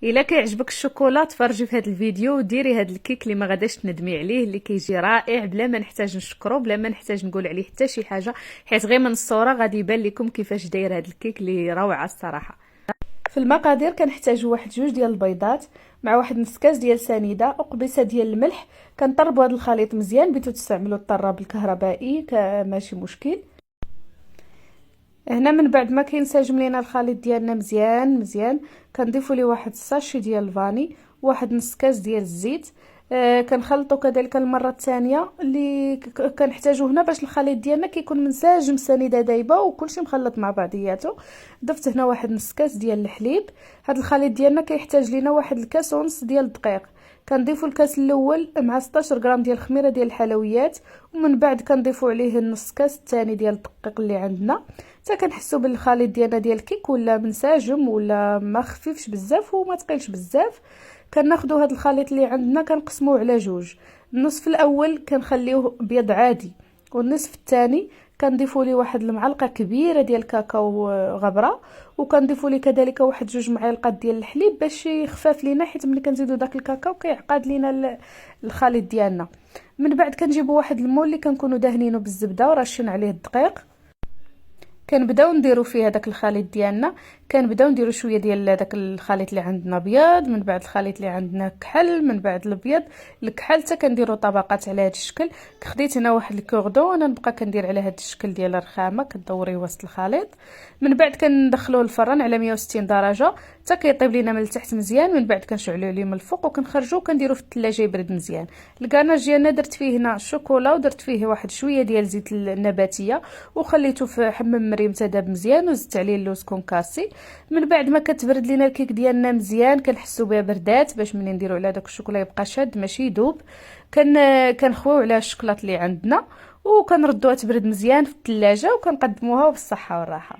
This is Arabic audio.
الا كيعجبك الشوكولا تفرجي في هذا الفيديو وديري هذا الكيك اللي ما غاداش تندمي عليه، اللي كيجي رائع بلا ما نحتاج نشكرو، بلا ما نحتاج نقول عليه حتى شي حاجه، حيت غير من الصوره غادي يبان لكم كيفاش داير هذا الكيك اللي روعه الصراحه. في المقادير كنحتاجوا واحد جوج ديال البيضات مع واحد نص كاس ديال سنيده وقبيصه ديال الملح. كنطربوا هذا الخليط مزيان، بغيتو تستعملوا الطراب الكهربائي ماشي مشكل. هنا من بعد ما كينسجم لينا الخليط ديالنا مزيان مزيان كنضيفوا ليه واحد الساشي ديال الفاني وواحد نص كاس ديال الزيت. كنخلطوا كذلك المره الثانيه اللي كنحتاجو هنا باش الخليط ديالنا كيكون منسجم، السنيده دايبه وكلشي مخلط مع بعضياته. ضفت هنا واحد نص كاس ديال الحليب. هذا الخليط ديالنا كيحتاج لينا واحد الكاس ونص ديال الدقيق. كنضيفوا الكاس الاول مع 16 غرام ديال الخميره ديال الحلويات، ومن بعد كنضيفوا عليه النص كاس الثاني ديال الدقيق اللي عندنا، حتى كنحسوا بالخليط ديالنا ديال الكيك ولا منسجم ولا ما خفيفش بزاف وما ثقيلش بزاف. كناخذوا هذا الخليط اللي عندنا كنقسموه على جوج. النصف الاول كنخليوه ابيض عادي، والنصف الثاني كنضيفوا ليه واحد المعلقه كبيره ديال الكاكاو غبره، وكنضيفوا ليه كذلك واحد جوج معالق ديال الحليب باش يخفف لينا، حيت ملي كنزيدوا داك الكاكاو كيعقد لينا الخليط ديالنا. من بعد كنجيبوا واحد المول اللي كنكونوا دهنينه بالزبده ورشين عليه الدقيق. كنبداو نديرو فيه هذاك الخليط ديالنا، كنبداو نديرو شويه ديال داك الخليط اللي عندنا ابيض، من بعد الخليط اللي عندنا كحل، من بعد الابيض الكحل، حتى كنديرو طبقات على هذا الشكل. خديت هنا واحد الكوردون انا نبقى كندير على هذا الشكل ديال الرخامه، كدوريه وسط الخليط. من بعد كندخلوه الفران على 160 درجه حتى كيطيب لينا من التحت مزيان، من بعد كنشعلوا عليه من الفوق وكنخرجوه وكنديرو في الثلاجه يبرد مزيان. الكاناج ديالنا درت فيه هنا الشوكولا ودرت فيه واحد شويه ديال زيت النباتيه وخليته في حمام مريم تذاب مزيان، وزدت عليه اللوز كونكاسي. من بعد ما كتبرد لينا الكيك ديالنا مزيان كنحسوا بها بردات باش ملي نديرو على داك الشوكولا يبقى شاد ماشي يذوب. كنخويو على الشكلاط اللي عندنا وكنردوها تبرد مزيان في الثلاجه وكنقدموها بالصحه والراحه.